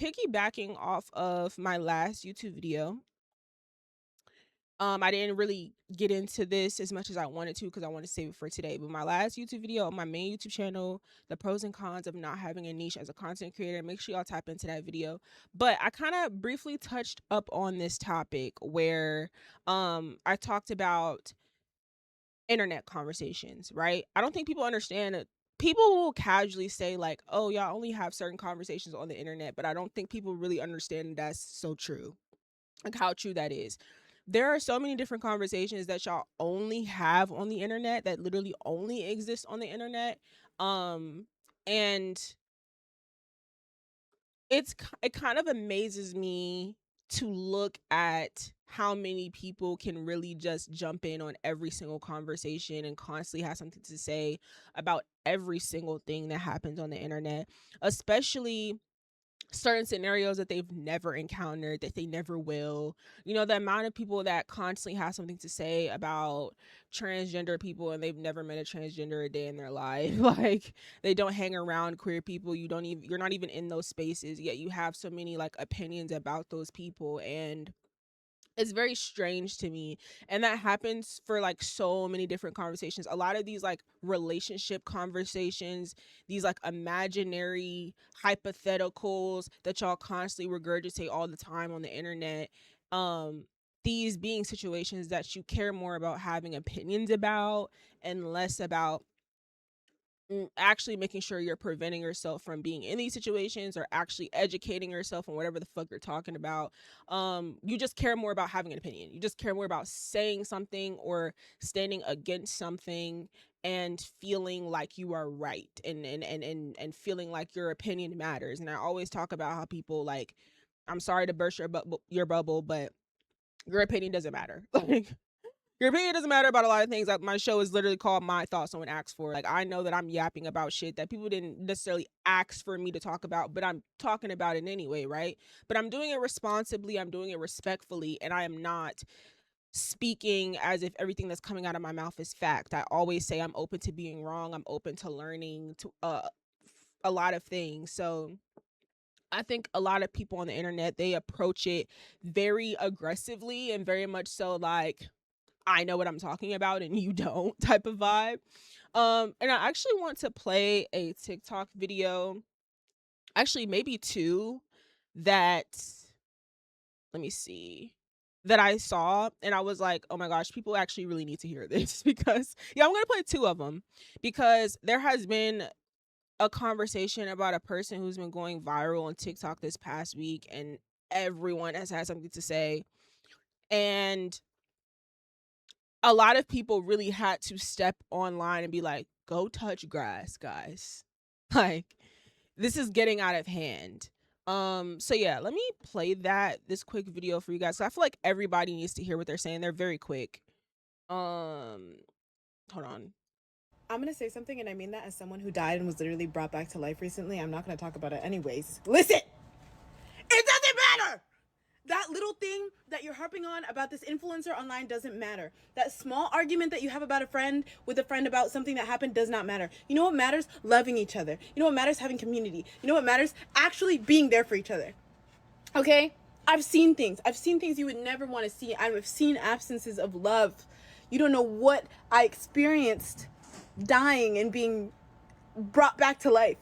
piggybacking off of my last YouTube video, I didn't really get into this as much as I wanted to because I want to save it for today. But my last YouTube video on my main YouTube channel, the pros and cons of not having a niche as a content creator, make sure y'all tap into that video. But I kind of briefly touched up on this topic where I talked about internet conversations, right? I don't think people understand it. People will casually say like, "Oh, y'all only have certain conversations on the internet," but I don't think people really understand that's so true. Like how true that is. There are so many different conversations that y'all only have on the internet that literally only exist on the internet. And it kind of amazes me to look at how many people can really just jump in on every single conversation and constantly have something to say about every single thing that happens on the internet, especially certain scenarios that they've never encountered, that they never will. You know, the amount of people that constantly have something to say about transgender people and they've never met a transgender a day in their life. Like they don't hang around queer people. You're not even in those spaces, yet you have so many like opinions about those people, and it's very strange to me. And that happens for like so many different conversations. A lot of these like relationship conversations, these like imaginary hypotheticals that y'all constantly regurgitate all the time on the internet, um these being situations that you care more about having opinions about and less about actually making sure you're preventing yourself from being in these situations or actually educating yourself on whatever the fuck you're talking about. You just care more about having an opinion. You just care more about saying something or standing against something and feeling like you are right, and feeling like your opinion matters. And I always talk about how people like, I'm sorry to burst your bubble, but your opinion doesn't matter. Like your opinion doesn't matter about a lot of things. Like my show is literally called My Thoughts Someone Asked For. Like I know that I'm yapping about shit that people didn't necessarily ask for me to talk about, but I'm talking about it anyway, right? But I'm doing it responsibly, I'm doing it respectfully, and I am not speaking as if everything that's coming out of my mouth is fact. I always say I'm open to being wrong. I'm open to learning to a lot of things. So I think a lot of people on the internet, they approach it very aggressively and very much so like I know what I'm talking about and you don't type of vibe. And I actually want to play a TikTok video, actually maybe two, that let me see, that I saw and I was like, "Oh my gosh, people actually really need to hear this." Because yeah, I'm going to play two of them because there has been a conversation about a person who's been going viral on TikTok this past week, and everyone has had something to say. And a lot of people really had to step online and be like, "Go touch grass, guys." Like, this is getting out of hand. So yeah, let me play this quick video for you guys. So I feel like everybody needs to hear what they're saying. They're very quick. Um, Hold on. I'm gonna say something, and I mean that as someone who died and was literally brought back to life recently. I'm not gonna talk about it anyways. Listen, it doesn't matter. That little thing that you're harping on about this influencer online doesn't matter. That small argument that you have about a friend with a friend about something that happened does not matter. You know what matters? Loving each other. You know what matters? Having community. You know what matters? Actually being there for each other. Okay? I've seen things. I've seen things you would never want to see. I've seen absences of love. You don't know what I experienced dying and being brought back to life.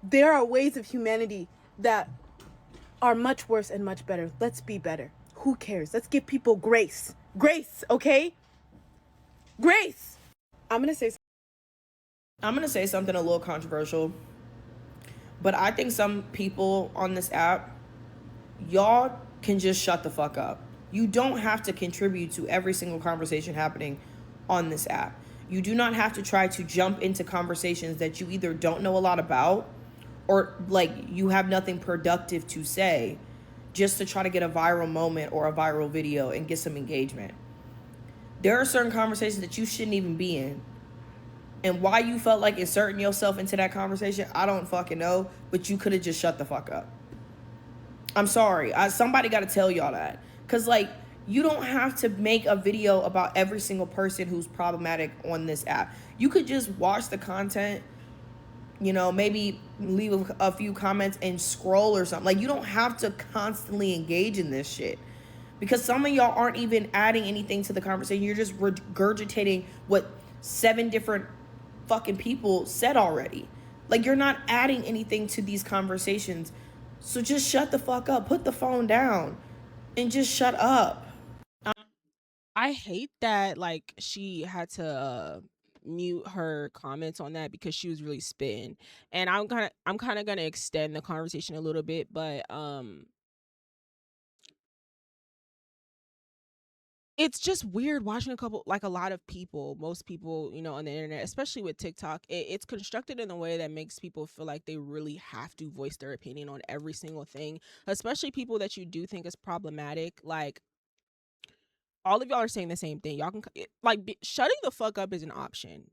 There are ways of humanity that are much worse and much better. Let's be better. Who cares? Let's give people grace. Grace, okay? Grace. I'm going to say I'm going to say something a little controversial, but I think some people on this app, y'all can just shut the fuck up. You don't have to contribute to every single conversation happening on this app. You do not have to try to jump into conversations that you either don't know a lot about or like you have nothing productive to say just to try to get a viral moment or a viral video and get some engagement. There are certain conversations that you shouldn't even be in. And why you felt like inserting yourself into that conversation, I don't fucking know, but you could have just shut the fuck up. I'm sorry. Somebody got to tell y'all that. Because, like, you don't have to make a video about every single person who's problematic on this app. You could just watch the content maybe leave a few comments and scroll or something. Like, you don't have to constantly engage in this shit, because some of y'all aren't even adding anything to the conversation. You're just regurgitating what 7 different fucking people said already. Like, you're not adding anything to these conversations. So just shut the fuck up. Put the phone down and just shut up. I hate that like she had to mute her comments on that because she was really spitting. And I'm kind of going to extend the conversation a little bit, but it's just weird watching a lot of people, most people, on the internet, especially with TikTok. It's constructed in a way that makes people feel like they really have to voice their opinion on every single thing, especially people that you do think is problematic. Like, all of y'all are saying the same thing. Y'all can shutting the fuck up is an option.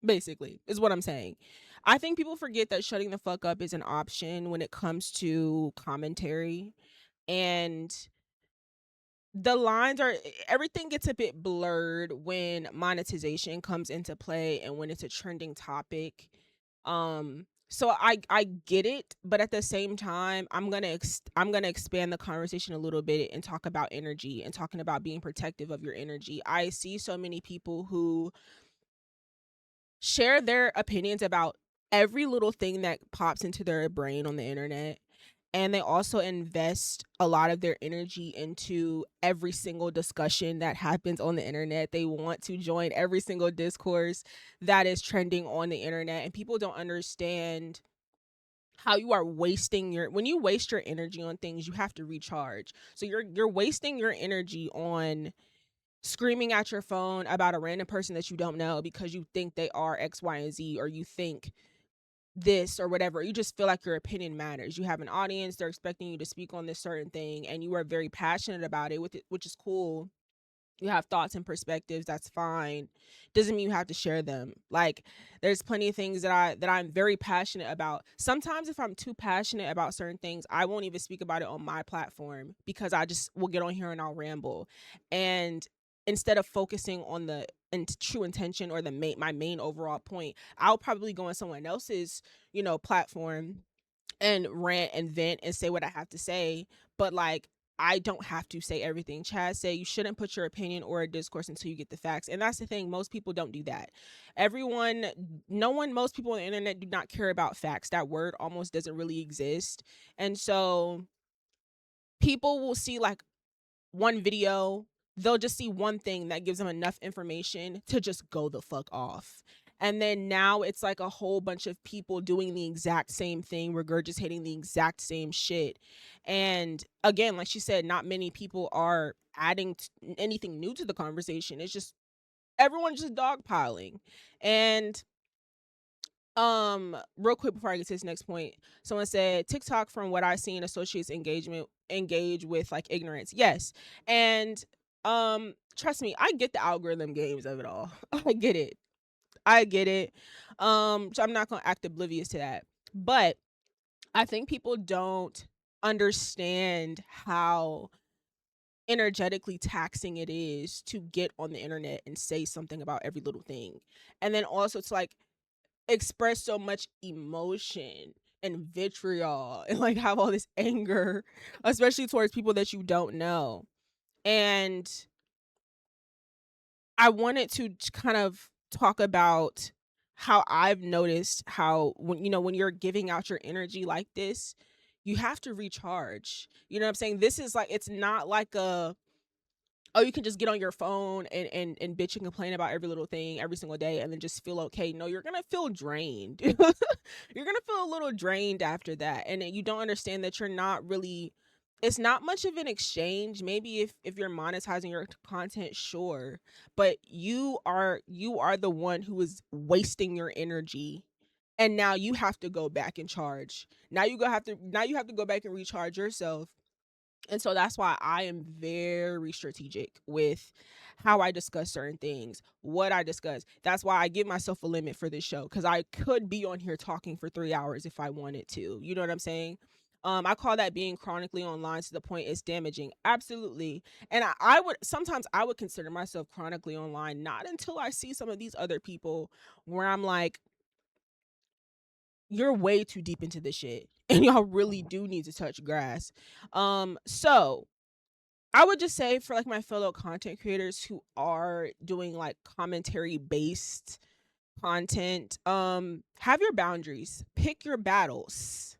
Basically, is what I'm saying. I think people forget that shutting the fuck up is an option when it comes to commentary, and the lines are everything gets a bit blurred when monetization comes into play and when it's a trending topic. So I get it, but at the same time, I'm gonna expand the conversation a little bit and talk about energy and talking about being protective of your energy. I see so many people who share their opinions about every little thing that pops into their brain on the internet, and they also invest a lot of their energy into every single discussion that happens on the internet. They want to join every single discourse that is trending on the internet, and people don't understand how you are wasting your when you waste your energy on things, you have to recharge. So you're wasting your energy on screaming at your phone about a random person that you don't know because you think they are X, Y, and Z, or you think this or whatever. You just feel like your opinion matters. You have an audience, they're expecting you to speak on this certain thing, and you are very passionate about it, which is cool. You have thoughts and perspectives, that's fine. Doesn't mean you have to share them. Like, there's plenty of things that I'm very passionate about. Sometimes if I'm too passionate about certain things, I won't even speak about it on my platform because I just will get on here and I'll ramble. And instead of focusing on the true intention or my main overall point, I'll probably go on someone else's, platform and rant and vent and say what I have to say. But like, I don't have to say everything. Chad say you shouldn't put your opinion or a discourse until you get the facts. And that's the thing. Most people don't do that. Everyone, no one, most people on the internet do not care about facts. That word almost doesn't really exist. And so people will see like one video, they'll just see one thing that gives them enough information to just go the fuck off. And then now it's like a whole bunch of people doing the exact same thing, regurgitating the exact same shit. And again, like she said, not many people are adding anything new to the conversation. It's just everyone's just dogpiling. And real quick before I get to this next point, someone said TikTok, from what I've seen, associates engage with like ignorance. Yes. And trust me, I get the algorithm games of it all. I get it. I get it. So I'm not gonna act oblivious to that. But I think people don't understand how energetically taxing it is to get on the internet and say something about every little thing. And then also to like express so much emotion and vitriol and like have all this anger, especially towards people that you don't know. And I wanted to kind of talk about how I've noticed how when you're giving out your energy like this, you have to recharge. You know what I'm saying? This is like, it's not like a, oh, you can just get on your phone and bitch and complain about every little thing every single day and then just feel okay. No, you're gonna feel drained. You're gonna feel a little drained after that, and then you don't understand that you're not really. It's not much of an exchange. Maybe if you're monetizing your content, sure, but you are the one who is wasting your energy, and now you have to go back and charge. Now you have to go back and recharge yourself. And so that's why I am very strategic with how I discuss certain things, what I discuss. That's why I give myself a limit for this show, because I could be on here talking for 3 hours if I wanted to. You know what I'm saying? I call that being chronically online to the point it's damaging. Absolutely. And I would sometimes I would consider myself chronically online, not until I see some of these other people where I'm like, you're way too deep into this shit and y'all really do need to touch grass. So I would just say for like my fellow content creators who are doing like commentary based content, have your boundaries, pick your battles.